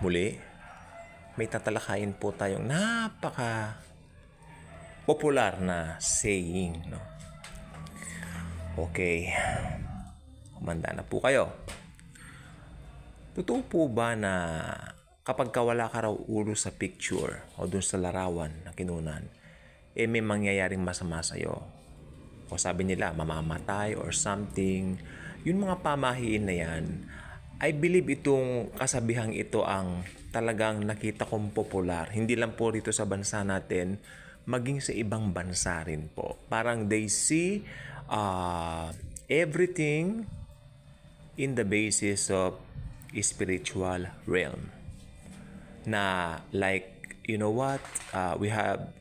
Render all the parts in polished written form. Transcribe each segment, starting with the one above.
muli, may tatalakayin po tayong napaka-popular na saying, no? Okay, kumanda na po kayo. Totoo po ba na kapag wala ka raw ulo sa picture o dun sa larawan na kinunan, may mangyayaring masama sa'yo? O sabi nila, mamamatay or something. Yung mga pamahiin na yan, I believe itong kasabihang ito ang talagang nakita kong popular. Hindi lang po rito sa bansa natin, maging sa ibang bansa rin po. Parang they see everything in the basis of spiritual realm. Na like, you know what, we had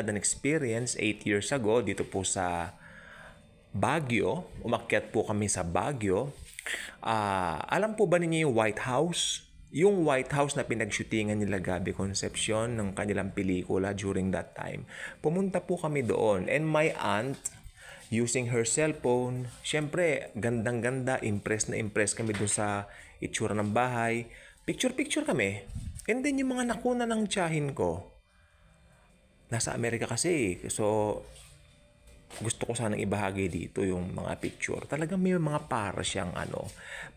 an experience 8 years ago dito po sa Baguio. Umakyat po kami sa Baguio. Alam po ba ninyo yung White House? Yung White House na pinag-shootingan nila Gabby Concepcion ng kanilang pelikula during that time. Pumunta po kami doon and my aunt using her cellphone, syempre gandang-ganda, impress na impress kami doon sa itsura ng bahay. Picture-picture kami. And then yung mga nakuna ng tiyahin ko, nasa Amerika kasi. So, gusto ko sanang ibahagi dito yung mga picture. Talagang may mga para siyang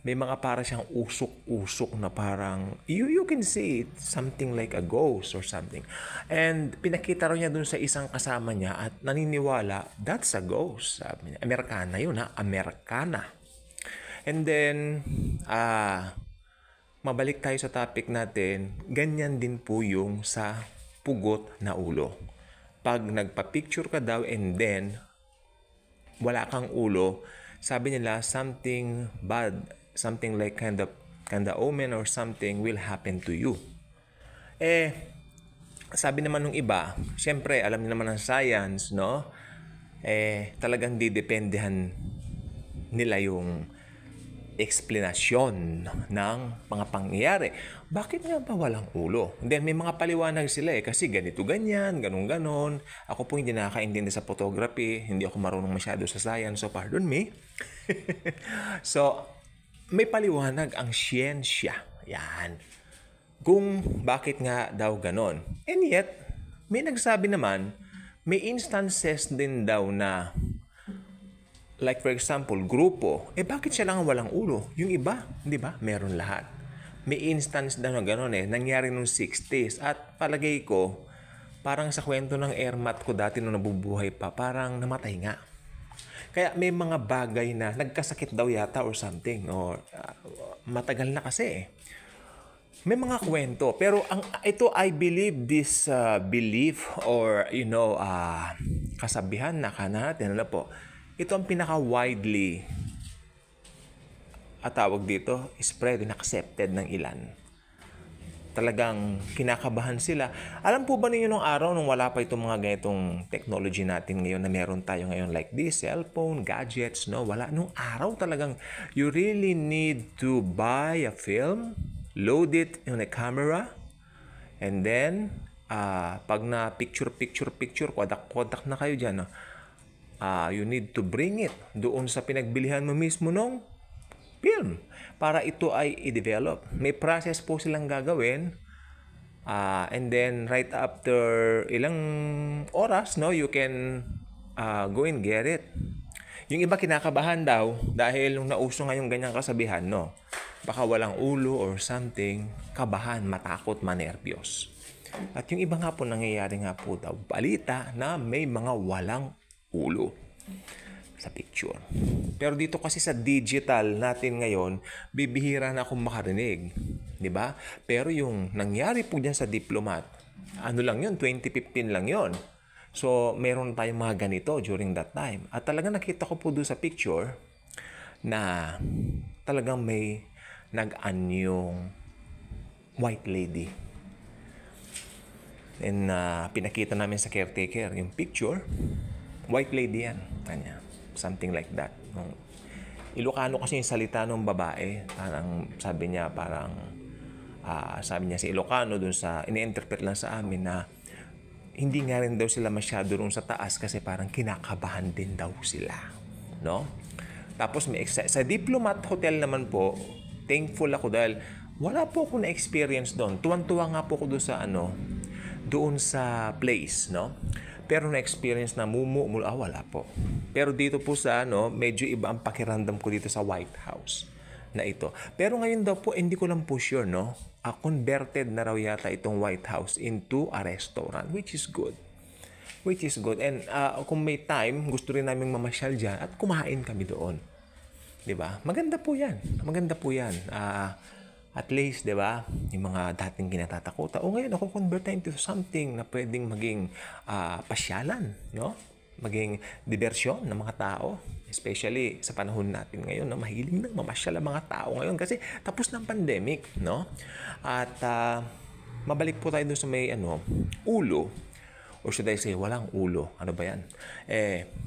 may mga para siyang usok-usok na parang, you can see it, something like a ghost or something. And pinakita raw niya dun sa isang kasama niya at naniniwala, that's a ghost. Sabi niya, Amerikana yun Amerikana. And then, mabalik tayo sa topic natin, ganyan din po yung sa pugot na ulo. Pag nagpa-picture ka daw and then wala kang ulo, sabi nila something bad, something like kind of omen or something will happen to you. Sabi naman ng iba, syempre alam niyo naman ng science, no? Talagang didependehan nila yung eksplanasyon ng mga pangyayari. Bakit nga ba walang ulo? Then may mga paliwanag sila kasi ganito ganyan, ganon. Ako po hindi nakakaintindi sa photography, hindi ako marunong masyado sa science, so pardon me. So, may paliwanag ang siyensya. Yan. Kung bakit nga daw ganon. And yet, may nagsabi naman, may instances din daw na like for example, grupo, bakit siya lang walang ulo? Yung iba, di ba? Meron lahat. May instance daw na gano'n nangyari nung 60s at palagay ko, parang sa kwento ng airmat ko dati nung nabubuhay pa, parang namatay nga. Kaya may mga bagay na nagkasakit daw yata or something, or matagal na kasi. May mga kwento, pero ito I believe this belief or kasabihan na natin, po, ito ang pinaka-widely tawag dito, spread and accepted ng ilan. Talagang kinakabahan sila. Alam po ba ninyo nung araw, nung wala pa itong mga ganitong technology natin ngayon na meron tayo ngayon like this, cellphone, gadgets, no? Wala. Nung araw talagang you really need to buy a film, load it in a camera, and then pag na picture, kodak na kayo dyan, no? You need to bring it doon sa pinagbilihan mo mismo nung film para ito ay i-develop. May process po silang gagawin and then right after ilang oras, no, you can go and get it. Yung iba kinakabahan daw dahil nung nauso nga yung ganyang kasabihan, no, baka walang ulo or something, kabahan, matakot, manervyos. At yung iba nga po nangyayari nga po daw, balita na may mga walang ulo sa picture. Pero dito kasi sa digital natin ngayon, bibihira na akong makarinig. Diba? Pero yung nangyari po dyan sa Diplomat, lang yun, 2015 lang yun. So, meron tayong mga ganito during that time. At talagang nakita ko po doon sa picture na talagang may nag-anyong white lady. And pinakita namin sa caretaker yung picture. White lady yan. Kanya. Something like that. Ilocano kasi yung salita ng babae. Parang sabi niya sa Ilocano dun sa ini-interpret lang sa amin na hindi nga rin daw sila masyado rin sa taas kasi parang kinakabahan din daw sila. No? Tapos sa Diplomat Hotel naman po, thankful ako dahil Wala po ako na-experience doon. Tuwan-tuwa nga po ako doon sa place, no? Pero na-experience na wala po. Pero dito po sa medyo iba ang pakiramdam ko dito sa White House na ito. Pero ngayon daw po, hindi ko lang po sure, no? Converted na raw yata itong White House into a restaurant, which is good. And kung may time, gusto rin naming mamasyal dyan at kumain kami doon. 'Di ba? Maganda po 'yan. At least, 'di ba? Yung mga dating kinatatakutan. Ngayon ako convert na into something na pwedeng maging pasyalan, no? Maging diversyon ng mga tao, especially sa panahon natin ngayon na mahilig nang mamasyal ang mga tao ngayon kasi tapos ng pandemic, no? At mabalik po tayo doon sa may ulo. Or should I say, walang ulo. Ano ba yan?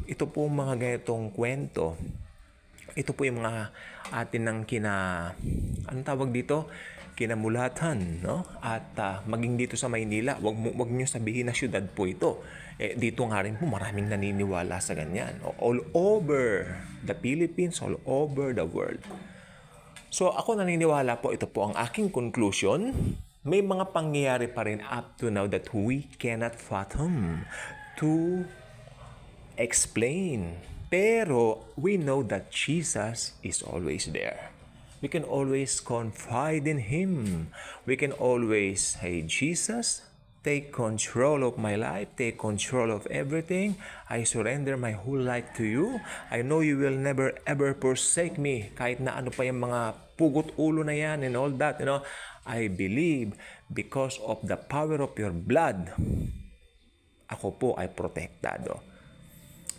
Ito po mga ganitong kwento. Ito po yung mga atin ng anong tawag dito? Kinamulatan, no? At maging dito sa Maynila, wag niyo sabihin na syudad po ito. Dito nga rin po maraming naniniwala sa ganyan. All over the Philippines, all over the world. So ako naniniwala po, ito po ang aking conclusion. May mga pangyayari pa rin up to now that we cannot fathom to explain. Pero we know that Jesus is always there. We can always confide in Him. We can always say, Jesus, take control of my life. Take control of everything. I surrender my whole life to you. I know you will never ever forsake me. Kahit na ano pa yung mga pugot ulo na yan and all that, I believe because of the power of your blood, ako po ay protektado.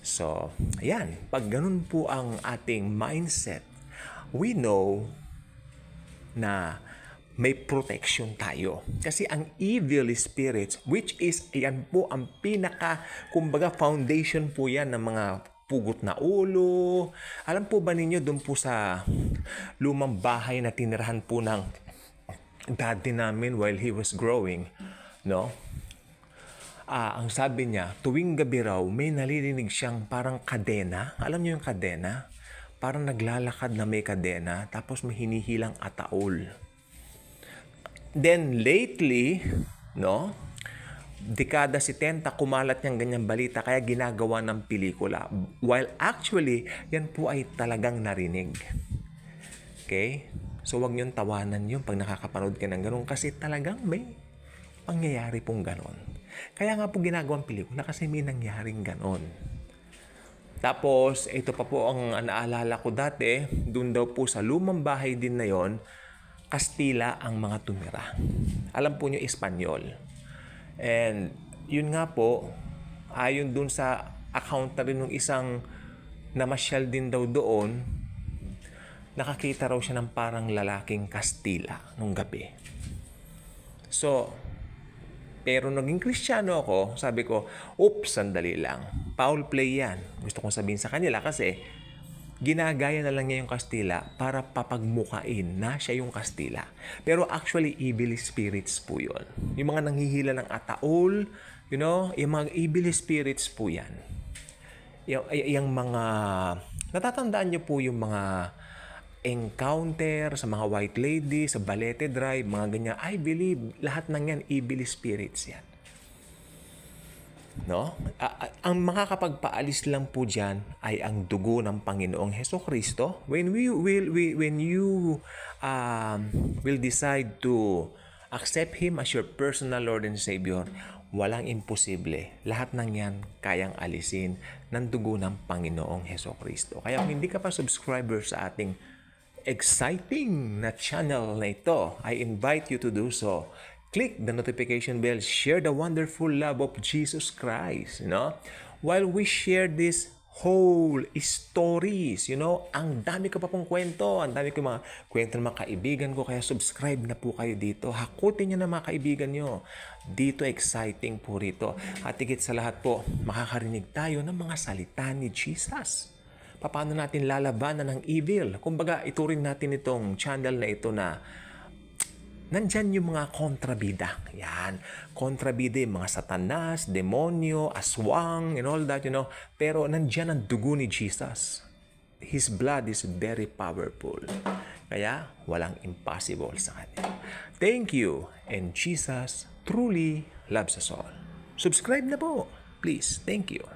So, ayan. Pag ganun po ang ating mindset, we know na may protection tayo. Kasi ang evil spirits, which is, yan po ang kumbaga foundation po yan ng mga pugot na ulo. Alam po ba ninyo, doon po sa lumang bahay na tinirahan po ng daddy namin while he was growing, no? Ang sabi niya, tuwing gabi raw, may nalilinig siyang parang kadena. Alam niyo yung kadena? Parang naglalakad na may kadena, tapos may hinihilang ataol. Then lately, no? Dekada 70, kumalat niyang ganyang balita, kaya ginagawa ng pelikula. While actually, yan po ay talagang narinig. Okay? So, wag niyong tawanan yun pag nakakapanood ka ng ganun kasi talagang may pangyayari pong ganun. Kaya nga po ginagawang pelikula kasi may nangyaring ganun. Tapos, ito pa po ang naalala ko dati, doon daw po sa lumang bahay din na yon, Kastila ang mga tumira. Alam po niyo, Espanyol. And, yun nga po, ayon doon sa account na rin ng isang namasyal din daw doon, nakakita raw siya ng parang lalaking Kastila nung gabi. So, pero naging Kristiyano ako, sabi ko, oops, sandali lang. Foul play yan. Gusto kong sabihin sa kanila kasi ginagaya na lang niya yung Kastila para papagmukain na siya yung Kastila. Pero actually, evil spirits po yun. Yung mga nanghihila ng ataol, yung mga evil spirits po yan. Yung mga, natatandaan niyo po yung mga encounter sa mga white lady, sa Balete Drive, mga ganyan. I believe lahat ng yan, evil spirits yan. No? Ang makakapagpaalis lang po dyan ay ang dugo ng Panginoong Hesukristo. When you will decide to accept Him as your personal Lord and Savior, walang imposible. Lahat ng yan kayang alisin ng dugo ng Panginoong Hesukristo. Kaya kung hindi ka pa subscriber sa ating exciting na channel na ito, I invite you to do so. Click the notification bell, share the wonderful love of Jesus Christ, While we share this whole stories, ang dami ko pa pong kwento, ang dami ko mga kwento ng mga kaibigan ko, kaya subscribe na po kayo dito. Hakutin nyo na mga kaibigan nyo. Dito exciting po rito. At higit sa lahat po, makakarinig tayo ng mga salita ni Jesus. Paano natin lalabanan ng evil? Kumbaga, ituring natin itong channel na ito na nandyan yung mga kontrabida. Yan. Kontrabida yung mga satanas, demonyo, aswang, and all that, Pero nandyan ang dugo ni Jesus. His blood is very powerful. Kaya walang impossible sa Kanya. Thank you, and Jesus truly loves us all. Subscribe na po, please. Thank you.